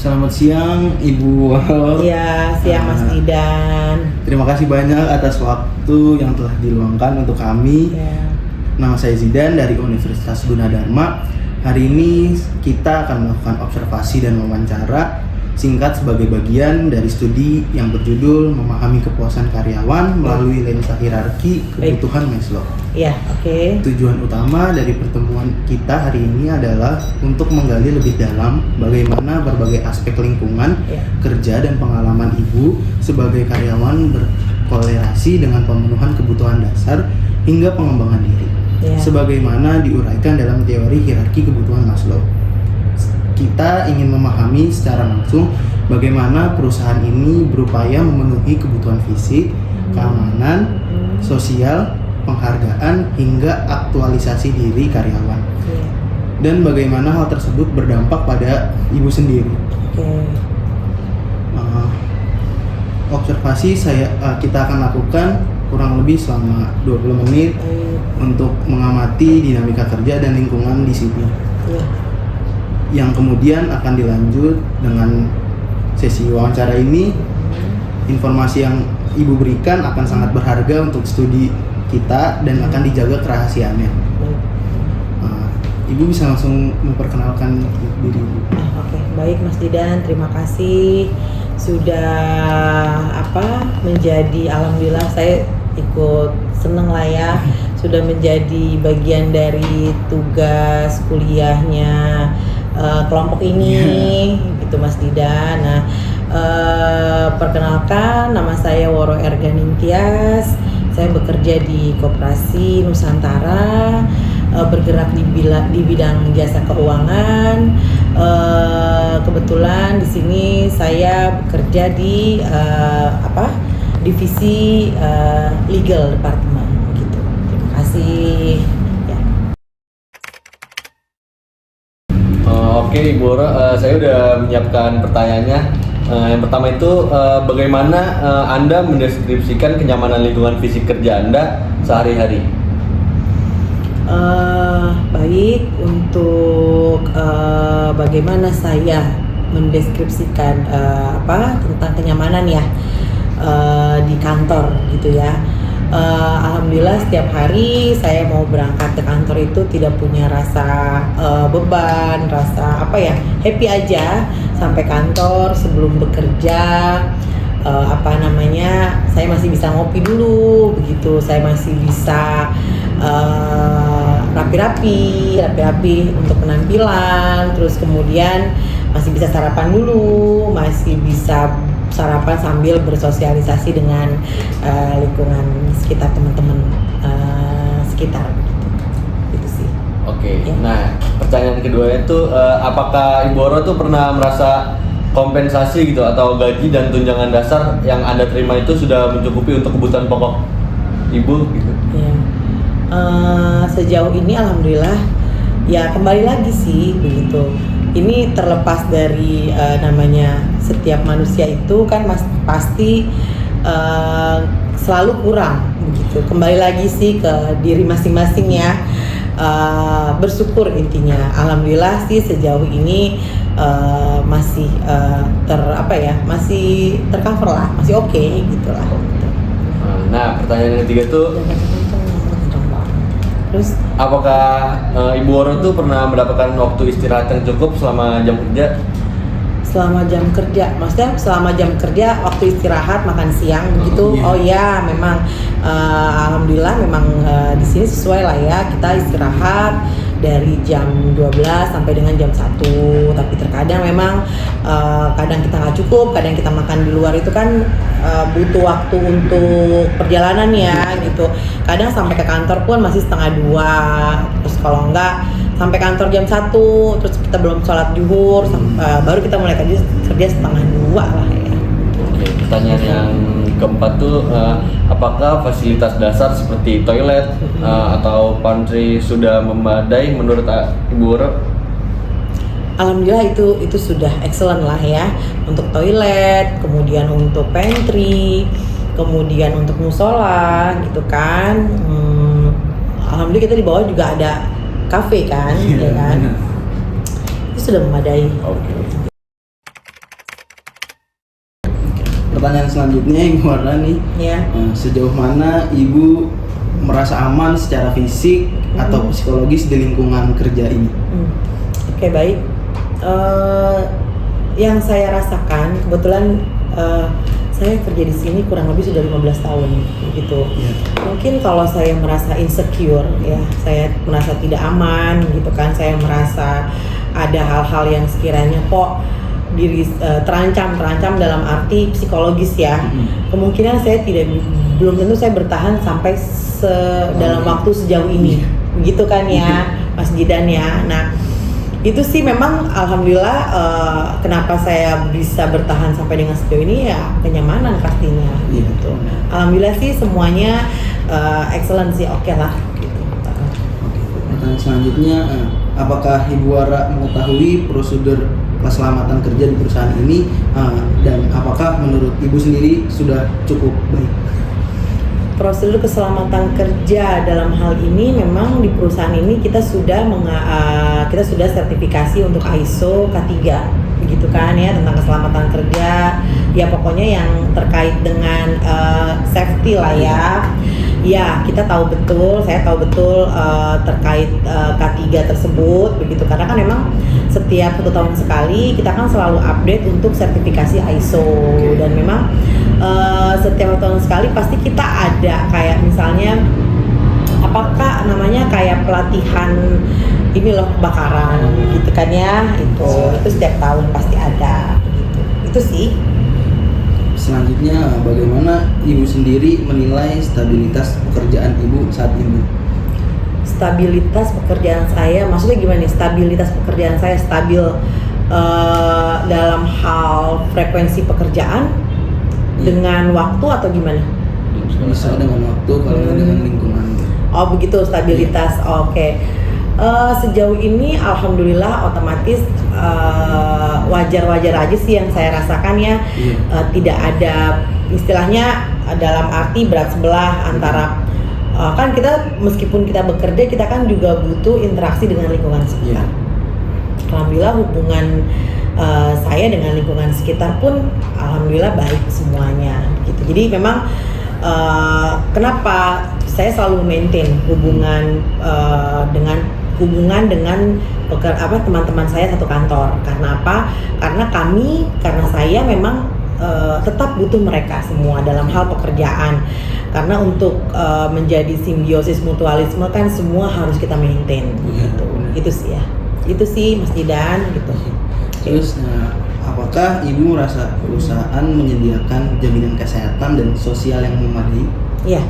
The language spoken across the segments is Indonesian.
Selamat siang Ibu. Iya, siang Mas Didan. Terima kasih banyak atas waktu yang telah diluangkan untuk kami. Ya. Nama saya Zidan dari Universitas Gunadarma. Hari ini kita akan melakukan observasi dan wawancara singkat sebagai bagian dari studi yang berjudul Memahami Kepuasan Karyawan melalui lensa hierarki kebutuhan Maslow. Iya, oke. Tujuan utama dari pertemuan kita hari ini adalah untuk menggali lebih dalam bagaimana berbagai aspek lingkungan, kerja dan pengalaman Ibu sebagai karyawan berkorelasi dengan pemenuhan kebutuhan dasar hingga pengembangan diri. Sebagaimana diuraikan dalam teori hierarki kebutuhan Maslow. Kita ingin memahami secara langsung bagaimana perusahaan ini berupaya memenuhi kebutuhan fisik, keamanan, sosial, penghargaan, hingga aktualisasi diri karyawan. Dan bagaimana hal tersebut berdampak pada Ibu sendiri. Observasi kita akan lakukan kurang lebih selama 20 menit untuk mengamati dinamika kerja dan lingkungan di sini. Yang kemudian akan dilanjut dengan sesi wawancara ini. Informasi yang Ibu berikan akan sangat berharga untuk studi kita dan akan dijaga kerahasiaannya. Ibu bisa langsung memperkenalkan diri Ibu. Oke, baik Mas Didan, terima kasih sudah menjadi, alhamdulillah saya ikut seneng lah ya sudah menjadi bagian dari tugas kuliahnya kelompok ini, gitu Mas Didan. Nah, perkenalkan, nama saya Woro Erga Ningtyas. Saya bekerja di Koperasi Nusantara, bergerak di bidang jasa keuangan. Kebetulan di sini saya bekerja di divisi legal department, gitu. Terima kasih. Oke Ibu Woro, saya udah menyiapkan pertanyaannya. Yang pertama itu, bagaimana Anda mendeskripsikan kenyamanan lingkungan fisik kerja Anda sehari-hari? Baik, untuk bagaimana saya mendeskripsikan tentang kenyamanan ya di kantor gitu ya. Alhamdulillah setiap hari saya mau berangkat ke kantor itu tidak punya rasa beban, rasa happy aja sampai kantor. Sebelum bekerja saya masih bisa ngopi dulu begitu, saya masih bisa rapi-rapi untuk penampilan, terus kemudian masih bisa sarapan dulu, masih bisa sarapan sambil bersosialisasi dengan lingkungan sekitar, teman-teman sekitar gitu sih. Oke. Nah, pertanyaan kedua itu, apakah Ibu Woro tuh pernah merasa kompensasi gitu atau gaji dan tunjangan dasar yang Anda terima itu sudah mencukupi untuk kebutuhan pokok Ibu gitu? Sejauh ini alhamdulillah ya, kembali lagi sih begitu. Ini terlepas dari namanya setiap manusia itu kan pasti selalu kurang begitu. Kembali lagi sih ke diri masing-masing ya. Bersyukur intinya. Alhamdulillah sih sejauh ini masih masih tercover lah, masih oke gitulah. Nah, pertanyaan yang ketiga tuh, terus apakah Ibu Woro tuh pernah mendapatkan waktu istirahat yang cukup selama jam kerja? Selama jam kerja, maksudnya selama jam kerja waktu istirahat makan siang begitu? Oh ya, memang alhamdulillah memang di sini sesuai lah ya, kita istirahat dari jam 12 sampai dengan jam 1. Tapi terkadang memang kadang kita nggak cukup, kadang kita makan di luar itu kan butuh waktu untuk perjalanan ya gitu. Kadang sampai ke kantor pun masih 1:30. Terus kalau enggak sampai kantor jam 1, terus kita belum sholat zuhur, baru kita mulai kerja 1:30 lah ya. Oke, pertanyaan yang keempat tuh, apakah fasilitas dasar seperti toilet atau pantry sudah memadai menurut Ibu Woro? Alhamdulillah itu sudah excellent lah ya, untuk toilet, kemudian untuk pantry, kemudian untuk musola gitu kan. Alhamdulillah kita di bawah juga ada kafe kan, ya kan. Itu sudah memadai. Oke. Pertanyaan selanjutnya Ibu Warna nih, Ya. sejauh mana Ibu merasa aman secara fisik atau psikologis di lingkungan kerja ini? Oke, baik. Yang saya rasakan kebetulan saya kerja di sini kurang lebih sudah 15 tahun gitu. Mungkin kalau saya merasa insecure ya, saya merasa tidak aman gitu kan, saya merasa ada hal-hal yang sekiranya kok diri terancam dalam arti psikologis ya. Kemungkinan saya belum tentu saya bertahan sampai dalam waktu sejauh ini. Begitu kan ya, Mas Jidan ya. Nah, itu sih memang alhamdulillah kenapa saya bisa bertahan sampai dengan sejauh ini ya kenyamanan pastinya gitu. Alhamdulillah sih semuanya excellent sih, oke lah gitu. Pertanyaan selanjutnya, apakah Ibu Wara mengetahui prosedur keselamatan kerja di perusahaan ini, dan apakah menurut Ibu sendiri sudah cukup baik? Prosedur keselamatan kerja dalam hal ini memang di perusahaan ini kita sudah sertifikasi untuk ISO K3 begitu kan ya, tentang keselamatan kerja ya, pokoknya yang terkait dengan safety lah ya. Ya, kita tahu betul, saya tahu betul terkait K3 tersebut begitu, karena kan memang setiap 1 tahun sekali kita kan selalu update untuk sertifikasi ISO. Dan memang setiap 1 tahun sekali pasti kita ada kayak misalnya apakah namanya kayak pelatihan ini loh kebakaran gitu kan ya, itu setiap tahun pasti ada begitu. Itu sih. Selanjutnya, bagaimana Ibu sendiri menilai stabilitas pekerjaan Ibu saat ini? Stabilitas pekerjaan saya, maksudnya gimana nih? Stabilitas pekerjaan saya stabil dalam hal frekuensi pekerjaan dengan waktu atau gimana? Bisa dengan waktu, kalau nggak dengan lingkungan. Oh begitu, stabilitas. Oke. Sejauh ini alhamdulillah otomatis wajar-wajar aja sih yang saya rasakan ya. Tidak ada istilahnya dalam arti berat sebelah antara kan kita meskipun kita bekerja kita kan juga butuh interaksi dengan lingkungan sekitar. Alhamdulillah hubungan saya dengan lingkungan sekitar pun alhamdulillah baik semuanya gitu. Jadi memang kenapa saya selalu maintain hubungan dengan teman-teman saya satu kantor. Karena apa? Karena saya memang tetap butuh mereka semua dalam hal pekerjaan. Karena untuk menjadi simbiosis mutualisme kan semua harus kita maintain gitu. Itu sih ya. Itu sih Mas Jidan gitu. Terus apakah Ibu merasa perusahaan menyediakan jaminan kesehatan dan sosial yang memadai? Iya.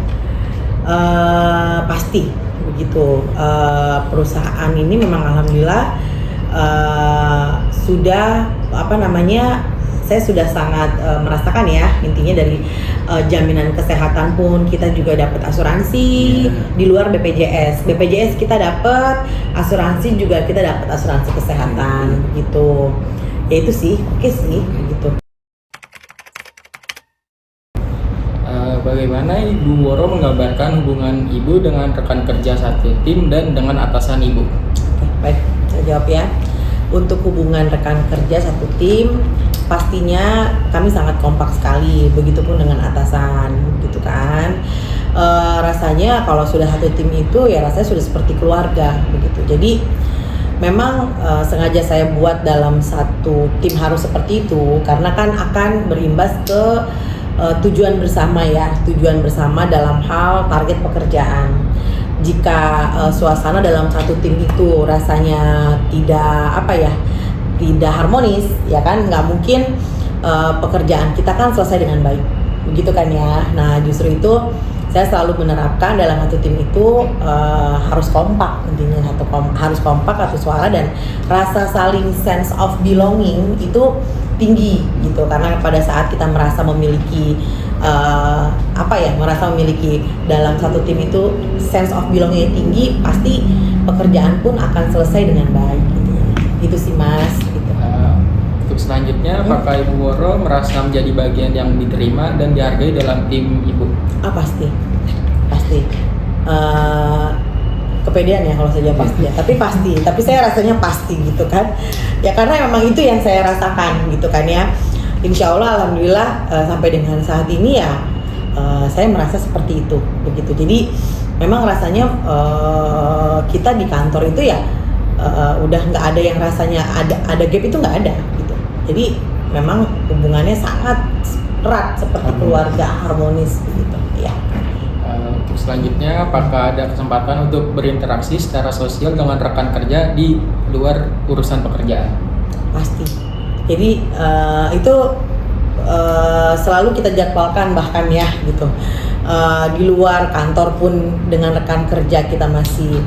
Pasti begitu. Perusahaan ini memang alhamdulillah sudah saya sudah sangat merasakan ya, intinya dari jaminan kesehatan pun kita juga dapat asuransi di luar BPJS. BPJS kita dapat, asuransi juga kita dapat asuransi kesehatan gitu. Ya itu sih, oke sih gitu. Bagaimana Ibu Woro menggambarkan hubungan Ibu dengan rekan kerja satu tim dan dengan atasan Ibu? Oke, baik, saya jawab ya. Untuk hubungan rekan kerja satu tim, pastinya kami sangat kompak sekali. Begitupun dengan atasan, gitu kan. Rasanya kalau sudah satu tim itu ya rasanya sudah seperti keluarga, begitu. Jadi memang sengaja saya buat dalam satu tim harus seperti itu, karena kan akan berimbas ke tujuan bersama ya, tujuan bersama dalam hal target pekerjaan. jika suasana dalam satu tim itu rasanya tidak harmonis, ya kan, nggak mungkin pekerjaan kita kan selesai dengan baik, begitu kan ya. Nah justru itu saya selalu menerapkan dalam satu tim itu harus kompak, intinya harus kompak, satu suara, dan rasa saling sense of belonging itu tinggi gitu, karena pada saat kita merasa memiliki dalam satu tim itu sense of belonging yang tinggi, pasti pekerjaan pun akan selesai dengan baik gitu. Itu sih Mas gitu. Untuk selanjutnya, apakah Ibu Woro merasa menjadi bagian yang diterima dan dihargai dalam tim Ibu? Pasti kepedean ya kalau saja pasti ya, tapi saya rasanya pasti gitu kan ya, karena memang itu yang saya rasakan gitu kan ya. Insya Allah alhamdulillah sampai dengan saat ini ya saya merasa seperti itu begitu. Jadi memang rasanya kita di kantor itu ya udah nggak ada yang rasanya ada gap, itu nggak ada gitu. Jadi memang hubungannya sangat erat seperti keluarga, harmonis begitu ya. Untuk selanjutnya, apakah ada kesempatan untuk berinteraksi secara sosial dengan rekan kerja di luar urusan pekerjaan? Pasti. Jadi itu selalu kita jadwalkan bahkan ya gitu. Di luar kantor pun dengan rekan kerja kita masih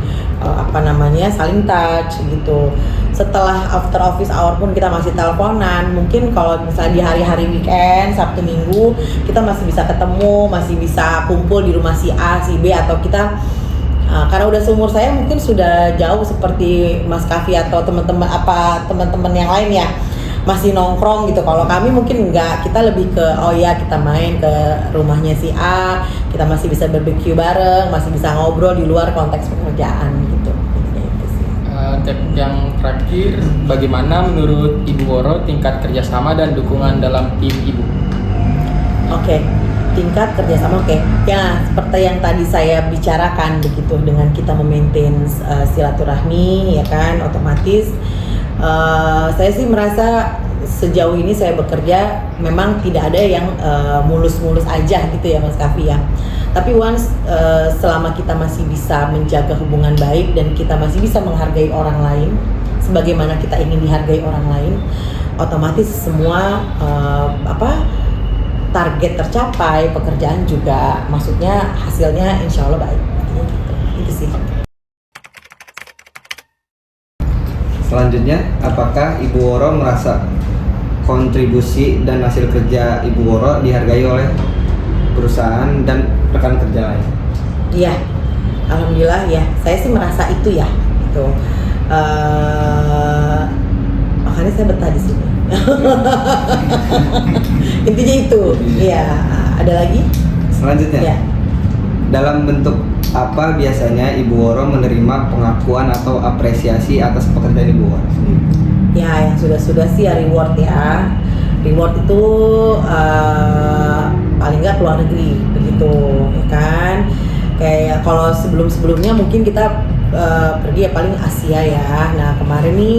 saling touch gitu. Setelah after office hour pun kita masih teleponan. Mungkin kalau misalnya di hari-hari weekend, Sabtu Minggu, kita masih bisa ketemu, masih bisa kumpul di rumah si A, si B, atau kita karena udah seumur saya mungkin sudah jauh seperti Mas Kavi atau teman-teman yang lain ya, masih nongkrong gitu. Kalau kami mungkin enggak, kita lebih ke kita main ke rumahnya si A, kita masih bisa barbecue bareng, masih bisa ngobrol di luar konteks pekerjaan gitu. Yang terakhir, bagaimana menurut Ibu Woro tingkat kerjasama dan dukungan dalam tim Ibu? Oke, tingkat kerjasama ya seperti yang tadi saya bicarakan begitu, dengan kita memaintain silaturahmi ya kan, otomatis saya sih merasa sejauh ini saya bekerja memang tidak ada yang mulus-mulus aja gitu ya Mas Kavi ya. Tapi once selama kita masih bisa menjaga hubungan baik dan kita masih bisa menghargai orang lain sebagaimana kita ingin dihargai orang lain, otomatis semua target tercapai, pekerjaan juga maksudnya hasilnya insya Allah baik gitu. Itu sih. Selanjutnya, apakah Ibu Woro merasa kontribusi dan hasil kerja Ibu Woro dihargai oleh perusahaan dan rekan kerja lain? Iya, alhamdulillah ya. Saya sih merasa itu ya. Gitu. Makanya saya betah di sini. Intinya itu. Iya. Ada lagi? Selanjutnya, Ya. dalam bentuk apa biasanya Ibu Woro menerima pengakuan atau apresiasi atas pekerjaan Ibu Woro sendiri? Ya, yang sudah sih ya reward ya. Reward itu paling nggak keluar negeri begitu, ya kan? Kayak kalau sebelumnya mungkin kita pergi ya paling Asia ya. Nah kemarin nih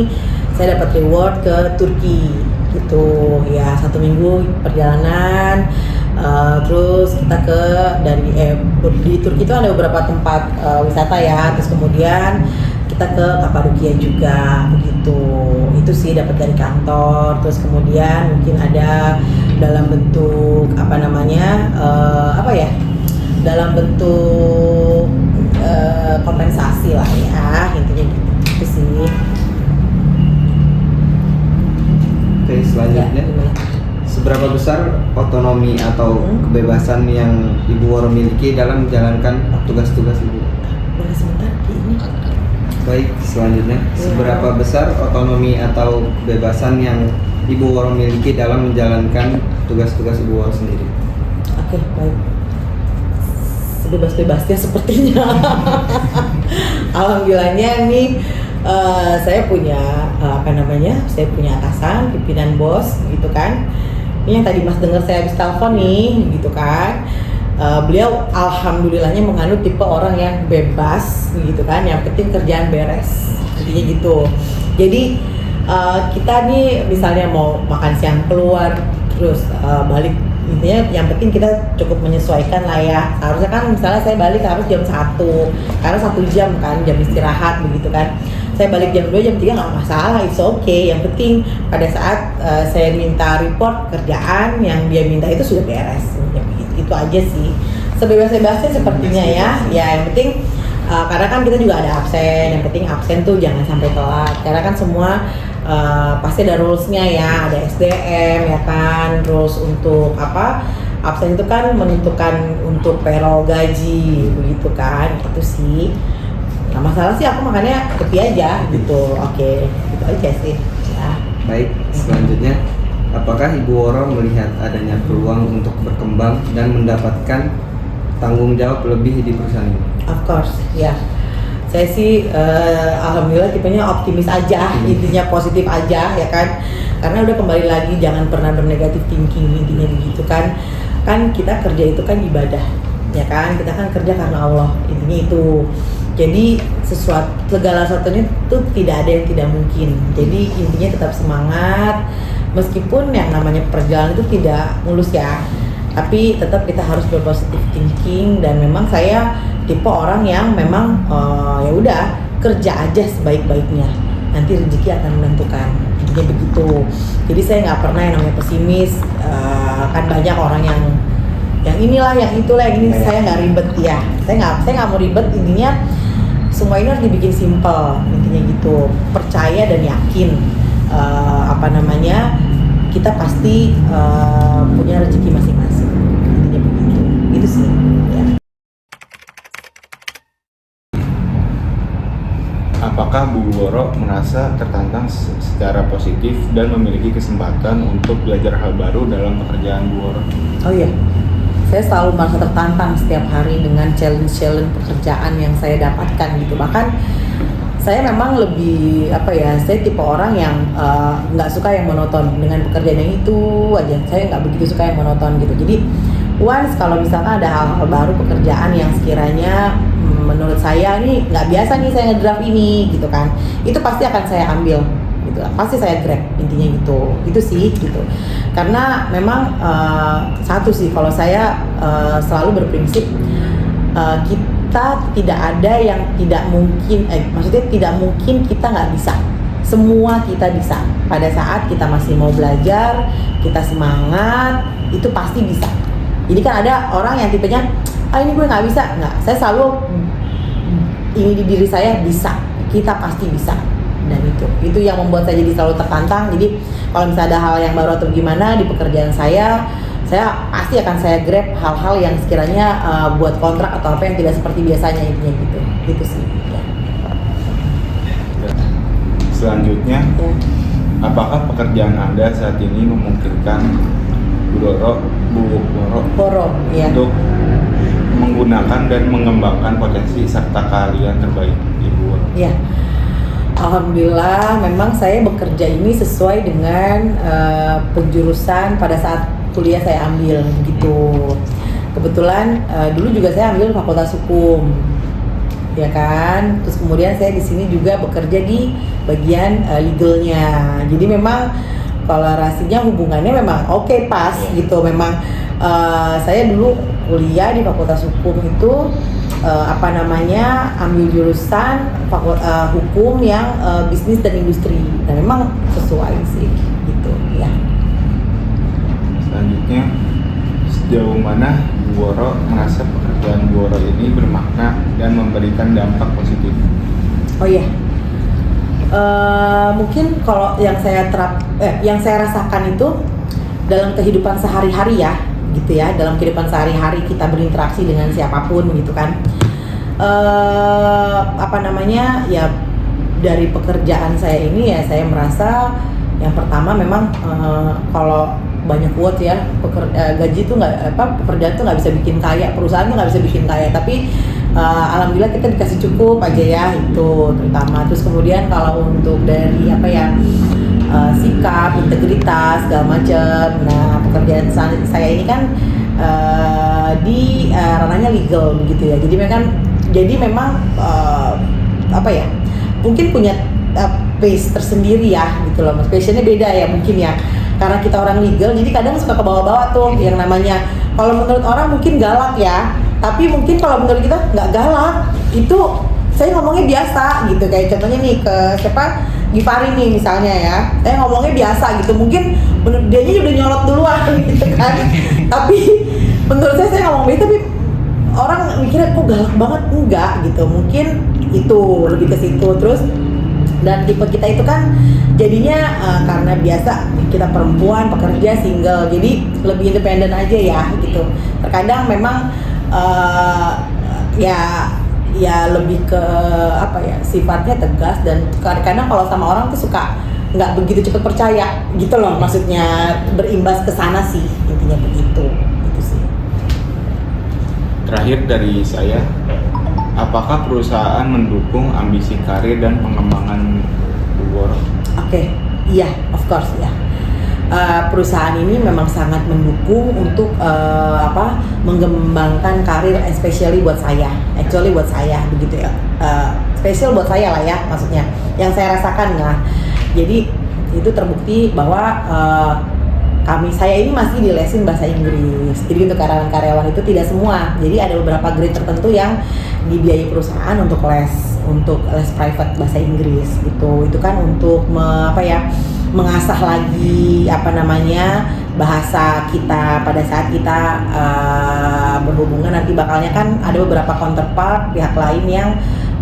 saya dapat reward ke Turki gitu ya, 1 minggu perjalanan. Terus kita di Turki itu ada beberapa tempat wisata ya. Terus kemudian kita ke Kapadokia juga begitu. Itu sih dapat dari kantor. Terus kemudian mungkin ada dalam bentuk dalam bentuk kompensasi lah ya, intinya gitu. Itu sih. Oke, selanjutnya, seberapa besar otonomi atau kebebasan yang Ibu Woro miliki dalam menjalankan tugas-tugas Ibu? Boleh sebentar ini. Baik, selanjutnya, seberapa besar otonomi atau kebebasan yang Ibu Woro miliki dalam menjalankan tugas-tugas Ibu Woro sendiri? Oke, baik. Sebebas-bebasnya sepertinya. Alhamdulillahnya nih saya punya saya punya atasan, pimpinan bos gitu kan. Ini yang tadi Mas dengar saya habis telepon nih gitu kan. Beliau alhamdulillahnya menganut tipe orang yang bebas gitu kan, yang penting kerjaan beres intinya gitu. Jadi kita nih misalnya mau makan siang keluar terus balik intinya yang penting kita cukup menyesuaikan lah ya. Harusnya kan misalnya saya balik harus jam 1 karena 1 jam kan jam istirahat begitu kan. Saya balik jam 2 jam 3 nggak masalah, it's okay. Yang penting pada saat saya minta report kerjaan yang dia minta itu sudah beres ya, begitu. Itu aja sih, sebebas-bebasnya sepertinya ya yang penting karena kan kita juga ada absen, yang penting absen tuh jangan sampai telat karena kan semua pasti ada rulesnya ya, ada SDM ya kan, rules untuk apa, absen itu kan menentukan untuk payroll gaji begitu kan, itu sih. Nah masalah sih aku makanya tepi aja gitu, oke, gitu aja sih ya. Baik, selanjutnya apakah Ibu Woro melihat adanya peluang untuk berkembang dan mendapatkan tanggung jawab lebih di perusahaan ini? Of course, ya. Saya sih alhamdulillah tipenya optimis aja, intinya positif aja ya kan. Karena udah kembali lagi jangan pernah bernegatif thinking, intinya begitu kan. Kan kita kerja itu kan ibadah, ya kan. Kita kan kerja karena Allah, intinya itu. Jadi segala sesuatunya itu tidak ada yang tidak mungkin. Jadi intinya tetap semangat meskipun yang namanya perjalanan itu tidak mulus ya. Tapi tetap kita harus berpositif thinking dan memang saya tipe orang yang memang ya udah kerja aja sebaik-baiknya, nanti rezeki akan menentukan, intinya begitu. Jadi saya nggak pernah yang namanya pesimis. Kan banyak orang yang inilah yang itulah yang ini, saya nggak ribet ya, saya nggak mau ribet. Intinya semua ini harus dibikin simple, intinya gitu, percaya dan yakin kita pasti punya rezeki masing-masing, intinya begitu, itu sih ya. Apakah Bu Woro merasa tertantang secara positif dan memiliki kesempatan untuk belajar hal baru dalam pekerjaan Bu Woro? Oh iya, saya selalu merasa tertantang setiap hari dengan challenge pekerjaan yang saya dapatkan gitu. Bahkan saya memang lebih saya tipe orang yang nggak suka yang monoton dengan pekerjaan yang itu aja. Saya nggak begitu suka yang monoton gitu. Jadi once kalau misalkan ada hal-hal baru pekerjaan yang sekiranya menurut saya ini nggak biasa nih saya ngedraft ini gitu kan, itu pasti akan saya ambil gitu, pasti saya grab, intinya gitu, itu sih gitu. Karena memang satu sih kalau saya selalu berprinsip kita tidak ada yang tidak mungkin, maksudnya tidak mungkin kita nggak bisa, semua kita bisa. Pada saat kita masih mau belajar, kita semangat, itu pasti bisa. Jadi kan ada orang yang tipenya ini gue nggak bisa, nggak. Saya selalu ini di diri saya bisa, kita pasti bisa, dan itu yang membuat saya jadi selalu tertantang. Jadi kalau misalnya ada hal yang baru atau gimana di pekerjaan saya pasti akan saya grab hal-hal yang sekiranya buat kontrak atau apa yang tidak seperti biasanya, intinya gitu sih. Ya. Selanjutnya, apakah pekerjaan Anda saat ini memungkinkan Bu Woro ya, untuk menggunakan dan mengembangkan potensi serta keahlian terbaik Ibu Woro? Ya, alhamdulillah memang saya bekerja ini sesuai dengan penjurusan pada saat kuliah saya ambil gitu. Kebetulan dulu juga saya ambil Fakultas Hukum, ya kan. Terus kemudian saya di sini juga bekerja di bagian legalnya. Jadi memang kolerasinya hubungannya memang oke, pas gitu. Memang saya dulu kuliah di Fakultas Hukum itu ambil jurusan hukum yang bisnis dan industri. Dan memang sesuai sih gitu ya. Selanjutnya, sejauh mana Bu Woro merasa pekerjaan Bu Woro ini bermakna dan memberikan dampak positif? Oh iya, mungkin kalau yang saya rasakan itu dalam kehidupan sehari-hari ya, gitu ya. Dalam kehidupan sehari-hari kita berinteraksi dengan siapapun gitu kan. Ya dari pekerjaan saya ini ya saya merasa yang pertama memang kalau banyak quote ya, gaji itu pekerjaan tuh nggak bisa bikin kaya, perusahaan tuh nggak bisa bikin kaya, tapi alhamdulillah kita dikasih cukup aja ya, itu terutama. Terus kemudian kalau untuk dari sikap, integritas segala macam. Nah pekerjaan saya ini kan di ranahnya legal begitu ya. Jadi memang mungkin punya pace tersendiri ya gitu loh. Passionnya beda ya mungkin ya. karena kita orang legal, jadi kadang suka kebawa-bawa tuh yang namanya, kalau menurut orang mungkin galak ya, tapi mungkin kalau menurut kita nggak galak, itu saya ngomongnya biasa gitu. Kayak contohnya nih ke siapa, Givari nih misalnya ya, saya ngomongnya biasa gitu, mungkin menurut dia udah nyolot duluan gitu kan, tapi menurut saya ngomong biasa, tapi orang mikirnya kok galak banget, enggak gitu, mungkin itu lebih ke situ. Terus dan tipe kita itu kan jadinya karena biasa kita perempuan pekerja single, jadi lebih independen aja ya gitu. Terkadang memang ya lebih ke apa ya, sifatnya tegas, dan kadang-kadang kalau sama orang tuh suka nggak begitu cepat percaya gitu loh, maksudnya berimbas ke sana sih, intinya begitu. Itu sih. Terakhir dari saya, apakah perusahaan mendukung ambisi karir dan pengembangan Bu Woro? Oke, iya, of course ya. Perusahaan ini memang sangat mendukung untuk mengembangkan karir, especially buat saya, actually buat saya begitu ya, spesial buat saya lah ya, maksudnya yang saya rasakan lah. Jadi itu terbukti bahwa saya ini masih dilesin bahasa Inggris. Jadi untuk karyawan-karyawan itu tidak semua. Jadi ada beberapa grade tertentu yang dibiayai perusahaan untuk les private bahasa Inggris gitu. Itu kan untuk mengasah lagi bahasa kita pada saat kita berhubungan nanti, bakalnya kan ada beberapa counterpart pihak lain yang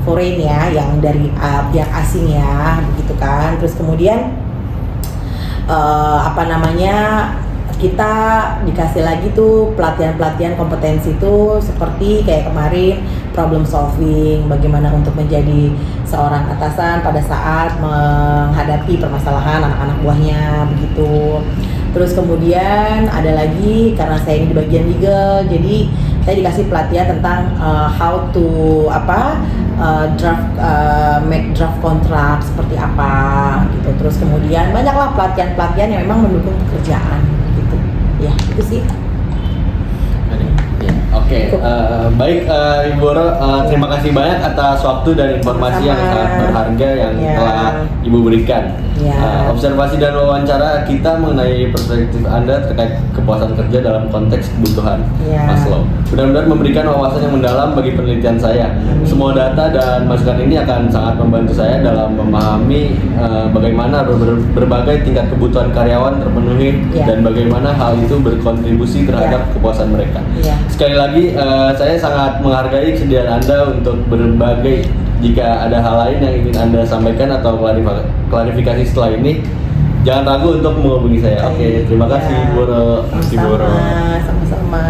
foreign ya, yang dari pihak asing ya, begitu kan. Terus kemudian kita dikasih lagi tuh pelatihan kompetensi tuh, seperti kayak kemarin problem solving, bagaimana untuk menjadi seorang atasan pada saat menghadapi permasalahan anak-anak buahnya begitu. Terus kemudian ada lagi, karena saya ini di bagian legal, jadi saya dikasih pelatihan tentang how to make draft kontrak seperti apa gitu. Terus kemudian banyaklah pelatihan yang memang mendukung pekerjaan gitu. Ya, itu sih. Oke, baik Ibu Woro, terima kasih banyak atas waktu dan informasi yang sangat berharga yang telah Ibu berikan. Observasi dan wawancara kita mengenai perspektif Anda terkait kepuasan kerja dalam konteks kebutuhan Maslow benar-benar memberikan wawasan yang mendalam bagi penelitian saya. Semua data dan masukan ini akan sangat membantu saya dalam memahami bagaimana berbagai tingkat kebutuhan karyawan terpenuhi dan bagaimana hal itu berkontribusi terhadap kepuasan mereka. Sekali lagi, saya sangat menghargai kesediaan Anda untuk berbagi. Jika ada hal lain yang ingin Anda sampaikan atau klarifikasi setelah ini, jangan ragu untuk menghubungi saya. Oke, terima kasih Bu Woro. Sama-sama.